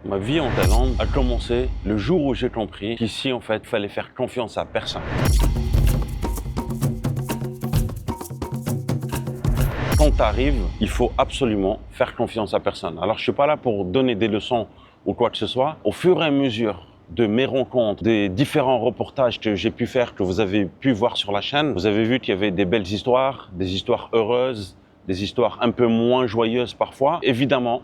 Ma vie en Thaïlande a commencé le jour où j'ai compris qu'ici, en fait, il fallait faire confiance à personne. Quand tu arrives, il faut absolument faire confiance à personne. Alors, je ne suis pas là pour donner des leçons ou quoi que ce soit. Au fur et à mesure de mes rencontres, des différents reportages que j'ai pu faire, que vous avez pu voir sur la chaîne, vous avez vu qu'il y avait des belles histoires, des histoires heureuses, des histoires un peu moins joyeuses parfois. Évidemment,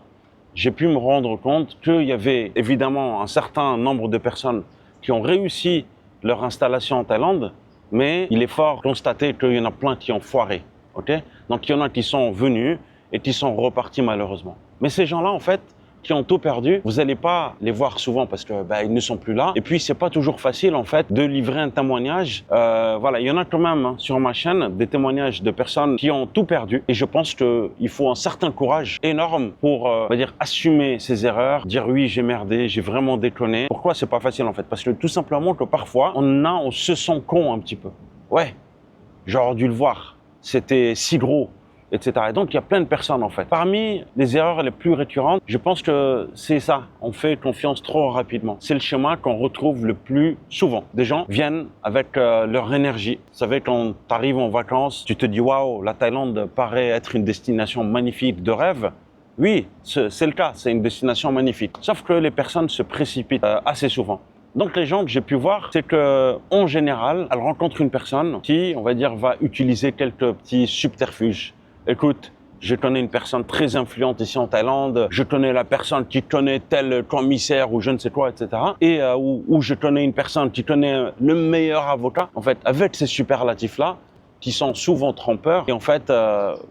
j'ai pu me rendre compte qu'il y avait évidemment un certain nombre de personnes qui ont réussi leur installation en Thaïlande, mais il est fort constaté qu'il y en a plein qui ont foiré. Okay? Donc il y en a qui sont venus et qui sont repartis malheureusement. Mais ces gens-là, en fait, qui ont tout perdu, vous n'allez pas les voir souvent parce que ils ne sont plus là. Et puis c'est pas toujours facile en fait de livrer un témoignage. Voilà, il y en a quand même sur ma chaîne des témoignages de personnes qui ont tout perdu. Et je pense qu'il faut un certain courage énorme pour assumer ses erreurs, dire oui j'ai merdé, j'ai vraiment déconné. Pourquoi c'est pas facile en fait? Parce que tout simplement que parfois on se sent con un petit peu. Ouais, j'aurais dû le voir. C'était si gros. Etc. Et donc, il y a plein de personnes, en fait. Parmi les erreurs les plus récurrentes, je pense que c'est ça. On fait confiance trop rapidement. C'est le schéma qu'on retrouve le plus souvent. Des gens viennent avec leur énergie. Vous savez, quand tu arrives en vacances, tu te dis « Waouh, la Thaïlande paraît être une destination magnifique de rêve ». Oui, c'est le cas. C'est une destination magnifique. Sauf que les personnes se précipitent assez souvent. Donc les gens que j'ai pu voir, c'est que en général, elles rencontrent une personne qui, on va dire, va utiliser quelques petits subterfuges. Écoute, je connais une personne très influente ici en Thaïlande, je connais la personne qui connaît tel commissaire ou je ne sais quoi, etc. Et ou je connais une personne qui connaît le meilleur avocat. En fait, avec ces superlatifs-là, qui sont souvent trompeurs. Et en fait,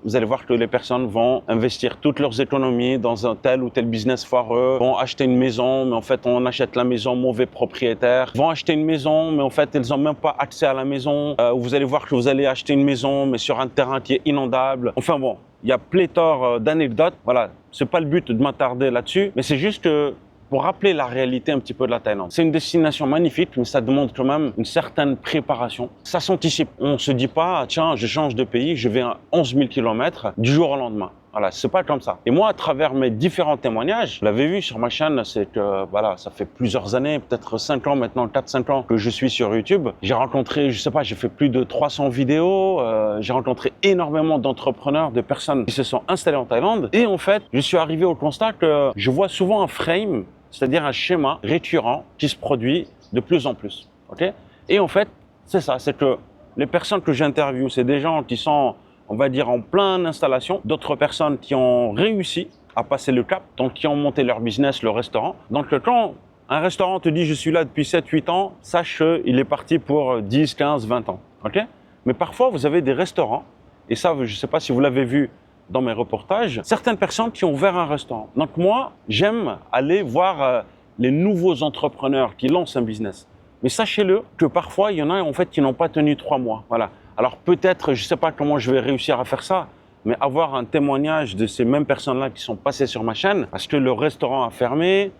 vous allez voir que les personnes vont investir toutes leurs économies dans un tel ou tel business foireux, vont acheter une maison, mais en fait, on achète la maison mauvais propriétaire, vont acheter une maison, mais en fait, ils n'ont même pas accès à la maison. Vous allez voir que vous allez acheter une maison, mais sur un terrain qui est inondable. Enfin bon, il y a pléthore d'anecdotes. Voilà, c'est pas le but de m'attarder là-dessus, mais c'est juste que pour rappeler la réalité un petit peu de la Thaïlande. C'est une destination magnifique, mais ça demande quand même une certaine préparation. Ça s'anticipe. On ne se dit pas, tiens, je change de pays, je vais à 11 000 km du jour au lendemain. Voilà, c'est pas comme ça. Et moi, à travers mes différents témoignages, vous l'avez vu sur ma chaîne, c'est que, voilà, ça fait plusieurs années, peut-être 5 ans maintenant, 4-5 ans que je suis sur YouTube. J'ai rencontré, je sais pas, j'ai fait plus de 300 vidéos, j'ai rencontré énormément d'entrepreneurs, de personnes qui se sont installées en Thaïlande. Et en fait, je suis arrivé au constat que je vois souvent un frame, c'est-à-dire un schéma récurrent qui se produit de plus en plus. Okay? Et en fait, c'est ça, c'est que les personnes que j'interviewe, c'est des gens qui sont, on va dire, en pleine installation, d'autres personnes qui ont réussi à passer le cap, donc qui ont monté leur business, leur restaurant. Donc quand un restaurant te dit « je suis là depuis 7-8 ans », sache qu'il est parti pour 10, 15, 20 ans. Okay? Mais parfois, vous avez des restaurants, et ça, je ne sais pas si vous l'avez vu dans mes reportages, certaines personnes qui ont ouvert un restaurant. Donc moi, j'aime aller voir les nouveaux entrepreneurs qui lancent un business. Mais sachez-le que parfois, il y en a en fait qui n'ont pas tenu 3 mois. Voilà. Alors peut-être, je ne sais pas comment je vais réussir à faire ça, mais avoir un témoignage de ces mêmes personnes-là qui sont passées sur ma chaîne, parce que le restaurant a fermé,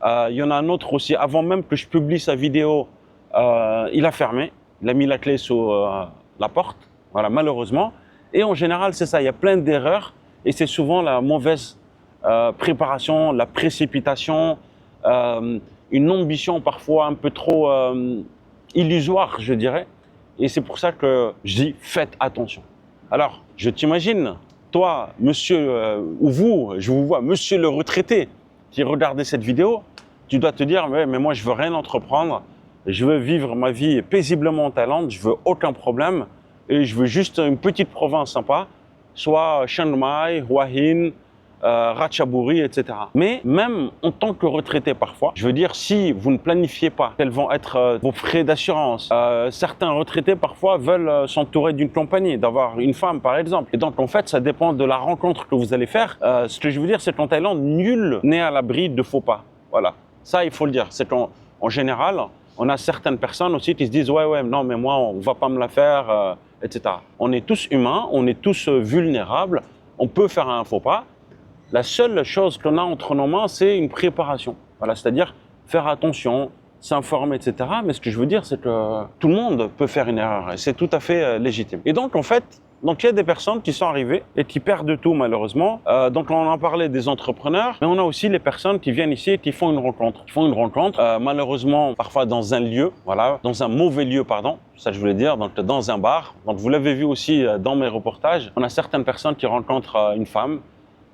il y en a un autre aussi, avant même que je publie sa vidéo, il a fermé, il a mis la clé sous la porte, voilà, malheureusement. Et en général, c'est ça, il y a plein d'erreurs et c'est souvent la mauvaise préparation, la précipitation, une ambition parfois un peu trop illusoire, je dirais. Et c'est pour ça que je dis faites attention. Alors, je t'imagine, toi, monsieur, ou vous, je vous vois, monsieur le retraité qui regardait cette vidéo, tu dois te dire, mais moi je veux rien entreprendre, je veux vivre ma vie paisiblement en Thaïlande, je veux aucun problème. Et je veux juste une petite province sympa, soit Chiang Mai, Hua Hin, Ratchaburi, etc. Mais même en tant que retraité parfois, je veux dire, si vous ne planifiez pas quels vont être vos frais d'assurance, certains retraités parfois veulent s'entourer d'une compagnie, d'avoir une femme par exemple. Et donc en fait, ça dépend de la rencontre que vous allez faire. Ce que je veux dire, c'est qu'en Thaïlande, nul n'est à l'abri de faux pas. Voilà, ça il faut le dire. C'est qu'en général, on a certaines personnes aussi qui se disent « ouais, non, mais moi, on ne va pas me la faire etc. » On est tous humains, on est tous vulnérables, on peut faire un faux pas. La seule chose qu'on a entre nos mains, c'est une préparation. Voilà, c'est-à-dire faire attention, s'informer, etc. Mais ce que je veux dire, c'est que tout le monde peut faire une erreur et c'est tout à fait légitime. Et donc, en fait, Donc il y a des personnes qui sont arrivées et qui perdent tout malheureusement. Donc on en parlait des entrepreneurs, mais on a aussi les personnes qui viennent ici et qui font une rencontre. Ils font une rencontre, malheureusement parfois dans un lieu, voilà, dans un mauvais lieu, pardon, ça je voulais dire, donc dans un bar. Donc vous l'avez vu aussi dans mes reportages, on a certaines personnes qui rencontrent une femme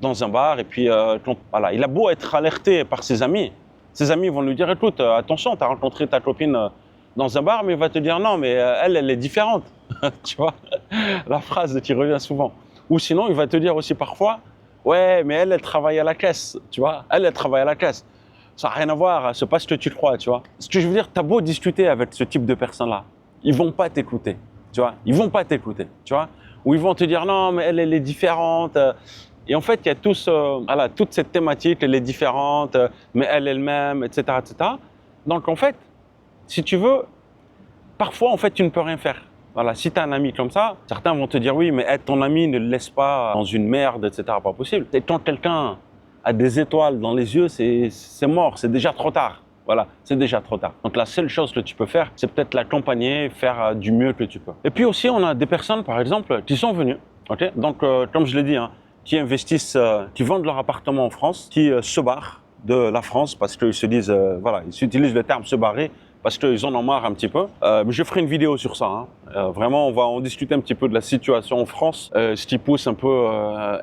dans un bar et puis voilà, il a beau être alerté par ses amis vont lui dire écoute, attention, tu as rencontré ta copine dans un bar, mais il va te dire non, mais elle est différente. Tu vois, la phrase qui revient souvent. Ou sinon, il va te dire aussi parfois ouais, mais elle travaille à la caisse, tu vois, elle travaille à la caisse. Ça n'a rien à voir, c'est pas ce que tu crois, tu vois. Ce que je veux dire, tu as beau discuter avec ce type de personnes-là, ils vont pas t'écouter, tu vois, ils vont pas t'écouter, tu vois. Ou ils vont te dire non, mais elle est différente. Et en fait, il y a voilà, toute cette thématique, elle est différente, mais elle est elle-même, etc., etc. Donc, en fait, si tu veux, parfois, en fait, tu ne peux rien faire. Voilà, si tu as un ami comme ça, certains vont te dire oui, mais être ton ami ne le laisse pas dans une merde, etc., pas possible. Et quand quelqu'un a des étoiles dans les yeux, c'est mort, c'est déjà trop tard. Voilà, c'est déjà trop tard. Donc, la seule chose que tu peux faire, c'est peut-être l'accompagner, faire du mieux que tu peux. Et puis aussi, on a des personnes, par exemple, qui sont venues, ok. Donc, comme je l'ai dit, hein, qui investissent, qui vendent leur appartement en France, qui se barrent de la France parce qu'ils se disent, voilà, ils utilisent le terme se barrer parce qu'ils en ont marre un petit peu. Mais je ferai une vidéo sur ça. Hein. Vraiment, on va en discuter un petit peu de la situation en France, ce qui pousse un peu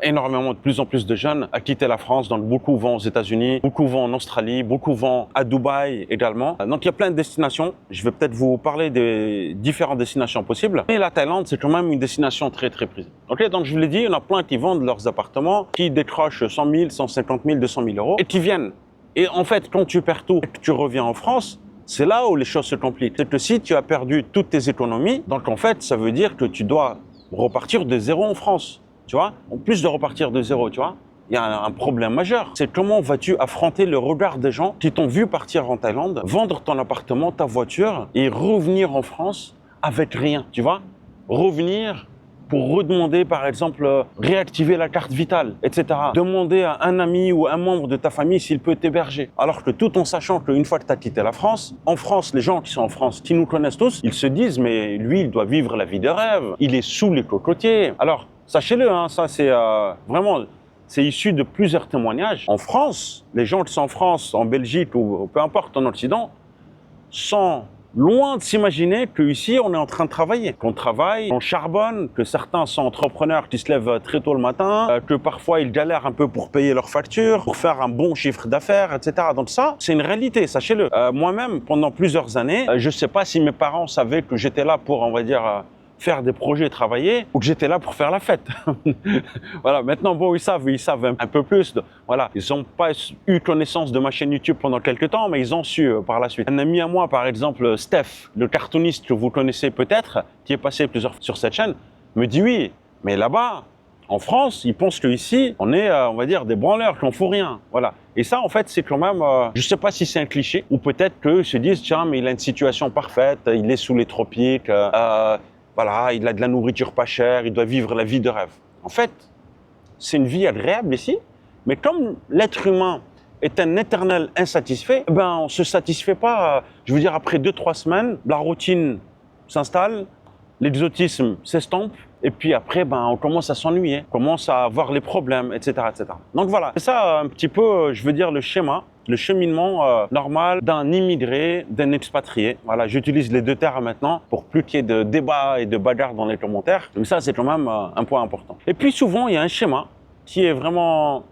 énormément, de plus en plus de jeunes à quitter la France. Donc beaucoup vont aux États-Unis, beaucoup vont en Australie, beaucoup vont à Dubaï également. Donc il y a plein de destinations. Je vais peut-être vous parler des différentes destinations possibles. Mais la Thaïlande, c'est quand même une destination très très prisée. Ok, donc je vous l'ai dit, il y en a plein qui vendent leurs appartements, qui décrochent 100 000, 150 000, 200 000 euros et qui viennent. Et en fait, quand tu perds tout et que tu reviens en France, c'est là où les choses se compliquent. C'est que si tu as perdu toutes tes économies, donc en fait, ça veut dire que tu dois repartir de zéro en France, tu vois. En plus de repartir de zéro, tu vois, il y a un problème majeur. C'est comment vas-tu affronter le regard des gens qui t'ont vu partir en Thaïlande, vendre ton appartement, ta voiture et revenir en France avec rien, tu vois. Revenir pour redemander, par exemple, réactiver la carte vitale, etc. Demander à un ami ou un membre de ta famille s'il peut t'héberger. Alors que tout en sachant qu'une fois que tu as quitté la France, en France, les gens qui sont en France, qui nous connaissent tous, ils se disent, mais lui, il doit vivre la vie de rêve. Il est sous les cocotiers. Alors, sachez-le, hein, ça c'est vraiment, c'est issu de plusieurs témoignages. En France, les gens qui sont en France, en Belgique ou peu importe en Occident, sont loin de s'imaginer qu'ici, on est en train de travailler, qu'on travaille, qu'on charbonne, que certains sont entrepreneurs qui se lèvent très tôt le matin, que parfois ils galèrent un peu pour payer leurs factures, pour faire un bon chiffre d'affaires, etc. Donc ça, c'est une réalité, sachez-le. Moi-même, pendant plusieurs années, je ne sais pas si mes parents savaient que j'étais là pour, on va dire, faire des projets, travailler, ou que j'étais là pour faire la fête. Voilà, maintenant, bon, ils savent un peu plus. Voilà, ils n'ont pas eu connaissance de ma chaîne YouTube pendant quelques temps, mais ils ont su par la suite. Un ami à moi, par exemple, Steph, le cartooniste que vous connaissez peut-être, qui est passé plusieurs fois sur cette chaîne, me dit oui, mais là-bas, en France, ils pensent qu'ici, on est, on va dire, des branleurs, qu'on ne fout rien. Voilà. Et ça, en fait, c'est quand même, je ne sais pas si c'est un cliché, ou peut-être qu'ils se disent, tiens, mais il a une situation parfaite, il est sous les tropiques, voilà, il a de la nourriture pas chère, il doit vivre la vie de rêve. En fait, c'est une vie agréable ici, mais comme l'être humain est un éternel insatisfait, ben on ne se satisfait pas. Je veux dire, après 2-3 semaines, la routine s'installe, l'exotisme s'estompe, et puis après, ben, on commence à s'ennuyer, on commence à avoir les problèmes, etc., etc. Donc voilà, c'est ça un petit peu, je veux dire, le schéma, le cheminement normal d'un immigré, d'un expatrié. Voilà, j'utilise les deux termes maintenant pour plus qu'il y ait de débats et de bagarres dans les commentaires. Donc ça, c'est quand même un point important. Et puis souvent, il y a un schéma qui est vraiment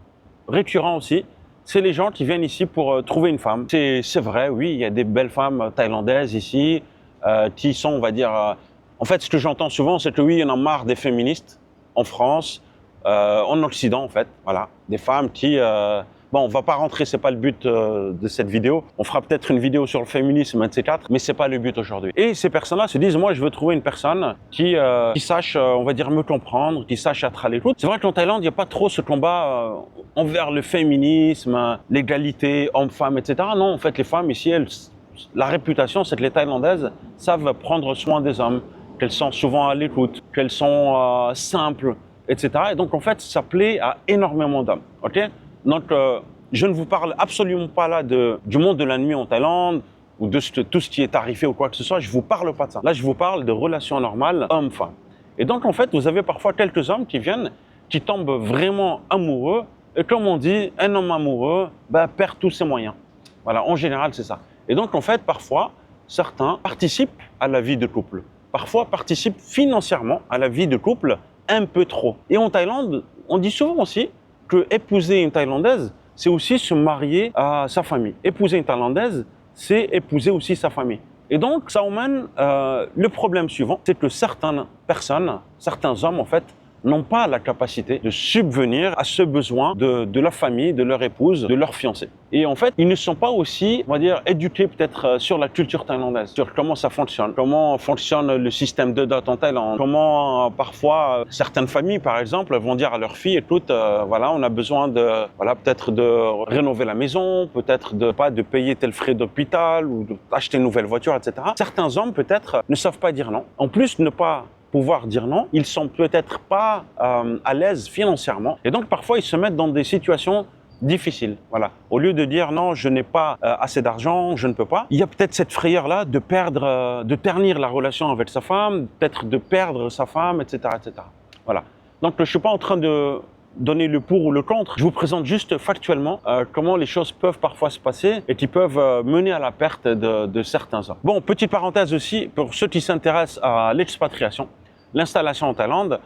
récurrent aussi. C'est les gens qui viennent ici pour trouver une femme. C'est vrai, oui, il y a des belles femmes thaïlandaises ici qui sont, on va dire... en fait, ce que j'entends souvent, c'est que oui, il y en a marre des féministes en France, en Occident, en fait. Voilà, des femmes qui... bon, on va pas rentrer, c'est pas le but de cette vidéo. On fera peut-être une vidéo sur le féminisme, etc. Mais c'est pas le but aujourd'hui. Et ces personnes-là se disent, moi, je veux trouver une personne qui sache, on va dire, me comprendre, qui sache être à l'écoute. C'est vrai qu'en Thaïlande, il n'y a pas trop ce combat envers le féminisme, l'égalité, homme-femme, etc. Non, en fait, les femmes ici, la réputation, c'est que les Thaïlandaises savent prendre soin des hommes, qu'elles sont souvent à l'écoute, qu'elles sont simples, etc. Et donc, en fait, ça plaît à énormément d'hommes. Ok ? Donc, je ne vous parle absolument pas là du monde de la nuit en Thaïlande ou de tout ce qui est tarifé ou quoi que ce soit. Je ne vous parle pas de ça. Là, je vous parle de relations normales homme-femme. Et donc, en fait, vous avez parfois quelques hommes qui viennent, qui tombent vraiment amoureux. Et comme on dit, un homme amoureux perd tous ses moyens. Voilà, en général, c'est ça. Et donc, en fait, parfois, certains participent à la vie de couple. Parfois, participent financièrement à la vie de couple un peu trop. Et en Thaïlande, on dit souvent aussi que épouser une Thaïlandaise, c'est aussi se marier à sa famille. Épouser une Thaïlandaise, c'est épouser aussi sa famille. Et donc, ça emmène le problème suivant, c'est que certaines personnes, certains hommes, en fait, n'ont pas la capacité de subvenir à ce besoin de leur famille, de leur épouse, de leur fiancé. Et en fait, ils ne sont pas aussi, on va dire, éduqués peut-être sur la culture thaïlandaise, sur comment ça fonctionne, comment fonctionne le système de dot en Thaïlande, comment parfois certaines familles, par exemple, vont dire à leur fille, écoute, voilà, on a besoin de, voilà, peut-être de rénover la maison, peut-être de payer tel frais d'hôpital ou d'acheter une nouvelle voiture, etc. Certains hommes, peut-être, ne savent pas dire non. En plus, ne pas pouvoir dire non, ils sont peut-être pas à l'aise financièrement et donc parfois ils se mettent dans des situations difficiles. Voilà. Au lieu de dire non, je n'ai pas assez d'argent, je ne peux pas, il y a peut-être cette frayeur-là de perdre, de ternir la relation avec sa femme, peut-être de perdre sa femme, etc., etc. Voilà. Donc je suis pas en train de donner le pour ou le contre, je vous présente juste factuellement comment les choses peuvent parfois se passer et qui peuvent mener à la perte de certains hommes. Bon, petite parenthèse aussi, pour ceux qui s'intéressent à l'expatriation, l'installation en Thaïlande,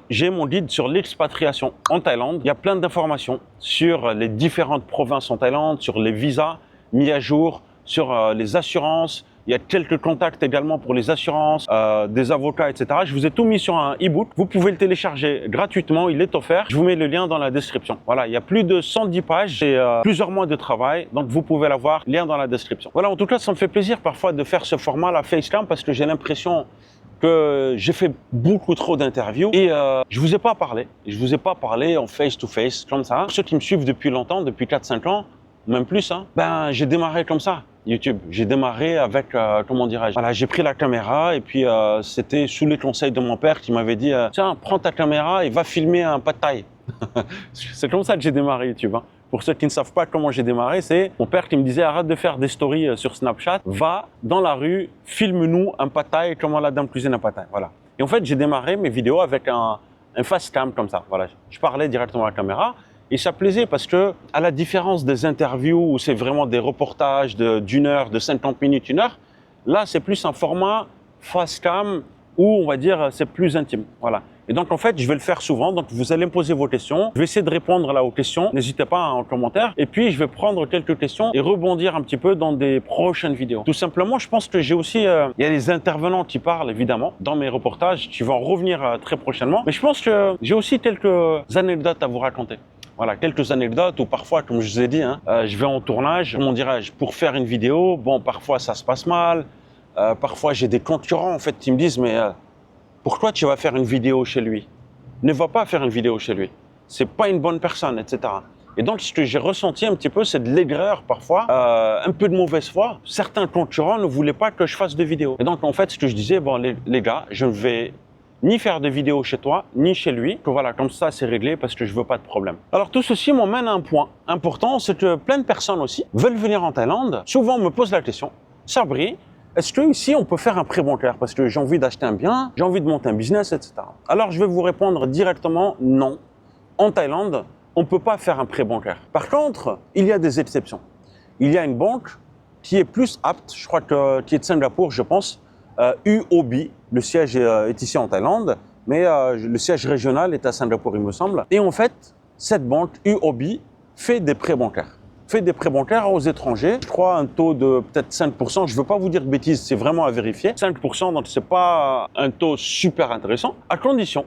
j'ai mon guide sur l'expatriation en Thaïlande. Il y a plein d'informations sur les différentes provinces en Thaïlande, sur les visas mis à jour, sur les assurances. Il y a quelques contacts également pour les assurances, des avocats, etc. Je vous ai tout mis sur un e-book. Vous pouvez le télécharger gratuitement, il est offert. Je vous mets le lien dans la description. Voilà, il y a plus de 110 pages et plusieurs mois de travail. Donc vous pouvez l'avoir, lien dans la description. Voilà, en tout cas, ça me fait plaisir parfois de faire ce format, la FaceCam, parce que j'ai l'impression que j'ai fait beaucoup trop d'interviews et je vous ai pas parlé. Je vous ai pas parlé en face-to-face comme ça. Ceux qui me suivent depuis longtemps, depuis 4-5 ans, même plus, hein, j'ai démarré comme ça, YouTube. J'ai démarré avec, comment dirais-je, voilà, j'ai pris la caméra et puis c'était sous les conseils de mon père qui m'avait dit tiens, prends ta caméra et va filmer un pad thaï. C'est comme ça que j'ai démarré YouTube. Hein. Pour ceux qui ne savent pas comment j'ai démarré, c'est mon père qui me disait arrête de faire des stories sur Snapchat, va dans la rue, filme-nous un pad thaï, comment la dame cuisine un pad thaï. Voilà. Et en fait, j'ai démarré mes vidéos avec un face cam comme ça. Voilà. Je parlais directement à la caméra. Et ça plaisait parce que, à la différence des interviews où c'est vraiment des reportages d'une heure, de 50 minutes, une heure, là c'est plus un format face cam où on va dire c'est plus intime. Voilà. Et donc en fait, je vais le faire souvent. Donc vous allez me poser vos questions. Je vais essayer de répondre là aux questions. N'hésitez pas en commentaire. Et puis je vais prendre quelques questions et rebondir un petit peu dans des prochaines vidéos. Tout simplement, je pense que j'ai aussi, il y a des intervenants qui parlent évidemment dans mes reportages qui vont revenir très prochainement. Mais je pense que j'ai aussi quelques anecdotes à vous raconter. Voilà, quelques anecdotes où parfois, comme je vous ai dit, je vais en tournage, comment dirais-je, pour faire une vidéo. Bon, parfois ça se passe mal. Parfois j'ai des concurrents en fait qui me disent mais pourquoi tu vas faire une vidéo chez lui? Ne va pas faire une vidéo chez lui. C'est pas une bonne personne, etc. Et donc ce que j'ai ressenti un petit peu, c'est de l'aigreur parfois, un peu de mauvaise foi. Certains concurrents ne voulaient pas que je fasse de vidéos. Et donc en fait, ce que je disais, bon les gars, je ne vais ni faire de vidéos chez toi, ni chez lui, que voilà, comme ça c'est réglé parce que je veux pas de problème. Alors tout ceci m'emmène à un point important, c'est que plein de personnes aussi veulent venir en Thaïlande, souvent me posent la question, Sabri, est-ce que ici on peut faire un prêt bancaire parce que j'ai envie d'acheter un bien, j'ai envie de monter un business, etc. Alors je vais vous répondre directement non. En Thaïlande, on ne peut pas faire un prêt bancaire. Par contre, il y a des exceptions. Il y a une banque qui est plus apte, je crois que qui est de Singapour, je pense, UOB, le siège est ici en Thaïlande, mais le siège régional est à Singapour, il me semble. Et en fait, cette banque UOB fait des prêts bancaires. Fait des prêts bancaires aux étrangers. Je crois un taux de peut-être 5%. Je ne veux pas vous dire de bêtises, c'est vraiment à vérifier. 5%, donc c'est pas un taux super intéressant, à condition,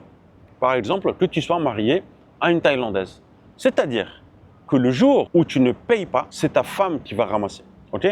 par exemple, que tu sois marié à une Thaïlandaise. C'est-à-dire que le jour où tu ne payes pas, c'est ta femme qui va ramasser. Ok?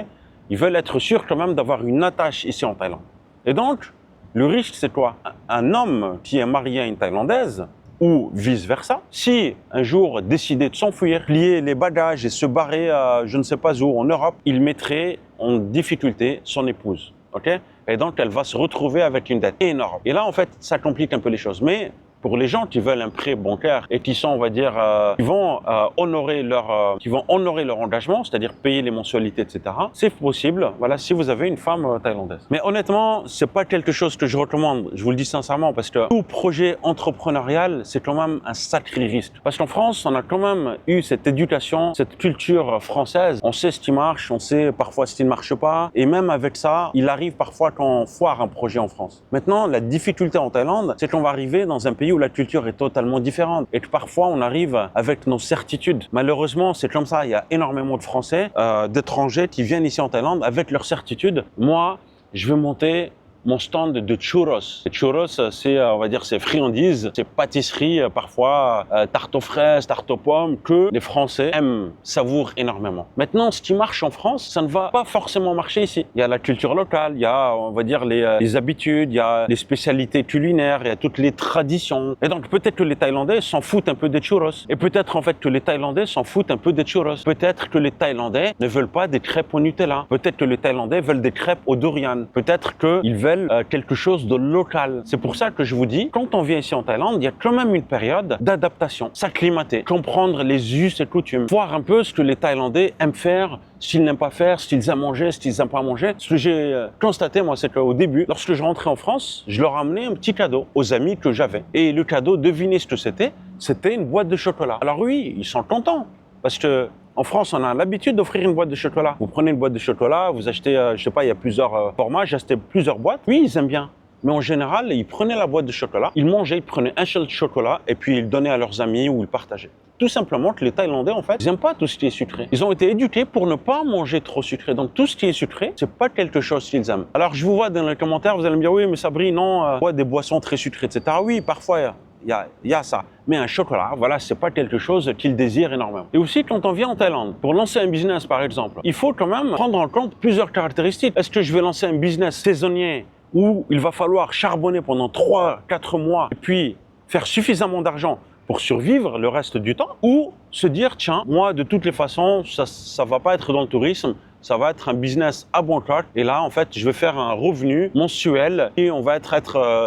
Ils veulent être sûrs quand même d'avoir une attache ici en Thaïlande. Et donc, le risque, c'est quoi? Un homme qui est marié à une Thaïlandaise, ou vice-versa, si un jour décidait de s'enfuir, plier les bagages et se barrer à je ne sais pas où en Europe, il mettrait en difficulté son épouse. Okay? Et donc, elle va se retrouver avec une dette énorme. Et là, en fait, ça complique un peu les choses. Mais pour les gens qui veulent un prêt bancaire et qui sont, on va dire, qui vont honorer leur engagement, c'est-à-dire payer les mensualités, etc. C'est possible, voilà, si vous avez une femme thaïlandaise. Mais honnêtement, c'est pas quelque chose que je recommande. Je vous le dis sincèrement parce que tout projet entrepreneurial, c'est quand même un sacré risque. Parce qu'en France, on a quand même eu cette éducation, cette culture française. On sait ce qui marche, on sait parfois ce qui ne marche pas. Et même avec ça, il arrive parfois qu'on foire un projet en France. Maintenant, la difficulté en Thaïlande, c'est qu'on va arriver dans un pays où la culture est totalement différente et que parfois on arrive avec nos certitudes. Malheureusement, c'est comme ça. Il y a énormément de Français, d'étrangers qui viennent ici en Thaïlande avec leurs certitudes. Moi, je vais monter mon stand de churros. Les churros, c'est, on va dire, c'est friandises, c'est pâtisserie, parfois tarte aux fraises, tarte aux pommes, que les Français aiment, savourent énormément. Maintenant, ce qui marche en France, ça ne va pas forcément marcher ici. Il y a la culture locale, il y a, on va dire, les habitudes, il y a les spécialités culinaires, il y a toutes les traditions. Et donc, peut-être que les Thaïlandais s'en foutent un peu des churros. Et peut-être, en fait, que les Thaïlandais s'en foutent un peu des churros. Peut-être que les Thaïlandais ne veulent pas des crêpes au Nutella. Peut-être que les Thaïlandais veulent des crêpes au durian. Peut-être qu'ils veulent quelque chose de local. C'est pour ça que je vous dis, quand on vient ici en Thaïlande, il y a quand même une période d'adaptation, s'acclimater, comprendre les us et coutumes, voir un peu ce que les Thaïlandais aiment faire, ce qu'ils n'aiment pas faire, ce qu'ils aiment manger, ce qu'ils n'aiment pas manger. Ce que j'ai constaté, moi, c'est qu'au début, lorsque je rentrais en France, je leur amenais un petit cadeau aux amis que j'avais. Et le cadeau, devinez ce que c'était? C'était une boîte de chocolat. Alors oui, ils sont contents, parce que en France, on a l'habitude d'offrir une boîte de chocolat. Vous prenez une boîte de chocolat, vous achetez, je sais pas, il y a plusieurs formats, j'ai acheté plusieurs boîtes. Oui, ils aiment bien. Mais en général, ils prenaient la boîte de chocolat, ils mangeaient, ils prenaient un seul chocolat et puis ils donnaient à leurs amis ou ils partageaient. Tout simplement que les Thaïlandais, en fait, ils n'aiment pas tout ce qui est sucré. Ils ont été éduqués pour ne pas manger trop sucré. Donc tout ce qui est sucré, c'est pas quelque chose qu'ils aiment. Alors je vous vois dans les commentaires, vous allez me dire, oui, mais Sabri, non, des boissons très sucrées, etc. Oui, parfois, il y a ça. Mais un chocolat, voilà, c'est pas quelque chose qu'ils désirent énormément. Et aussi, quand on vient en Thaïlande, pour lancer un business, par exemple, il faut quand même prendre en compte plusieurs caractéristiques. Est-ce que je vais lancer un business saisonnier où il va falloir charbonner pendant 3-4 mois et puis faire suffisamment d'argent pour survivre le reste du temps, ou se dire, tiens, moi, de toutes les façons, ça va pas être dans le tourisme, ça va être un business à bon cœur. Et là, en fait, je vais faire un revenu mensuel et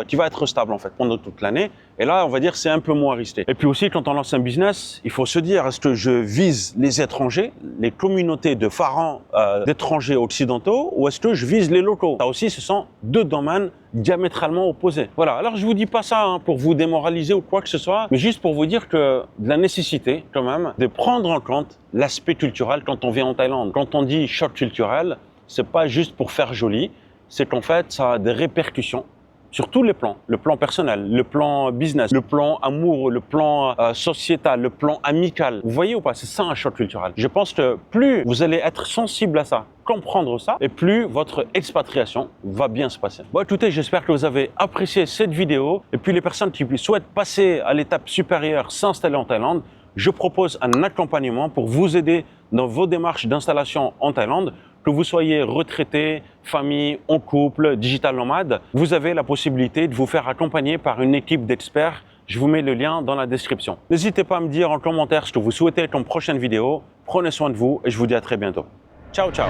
qui va être stable, en fait, pendant toute l'année. Et là, on va dire, c'est un peu moins risqué. Et puis aussi, quand on lance un business, il faut se dire, est-ce que je vise les étrangers, les communautés de pharaons d'étrangers occidentaux, ou est-ce que je vise les locaux? Ça aussi, ce sont deux domaines diamétralement opposés. Voilà. Alors, je vous dis pas ça pour vous démoraliser ou quoi que ce soit, mais juste pour vous dire que de la nécessité, quand même, de prendre en compte l'aspect culturel quand on vient en Thaïlande. Quand on dit choc culturel, c'est pas juste pour faire joli, c'est qu'en fait, ça a des répercussions sur tous les plans, le plan personnel, le plan business, le plan amoureux, le plan sociétal, le plan amical. Vous voyez ou pas? C'est ça un choc culturel. Je pense que plus vous allez être sensible à ça, comprendre ça, et plus votre expatriation va bien se passer. Bon, écoutez, j'espère que vous avez apprécié cette vidéo. Et puis les personnes qui souhaitent passer à l'étape supérieure, s'installer en Thaïlande, je propose un accompagnement pour vous aider dans vos démarches d'installation en Thaïlande. Que vous soyez retraité, famille, en couple, digital nomade, vous avez la possibilité de vous faire accompagner par une équipe d'experts. Je vous mets le lien dans la description. N'hésitez pas à me dire en commentaire ce que vous souhaitez comme prochaine vidéo. Prenez soin de vous et je vous dis à très bientôt. Ciao, ciao!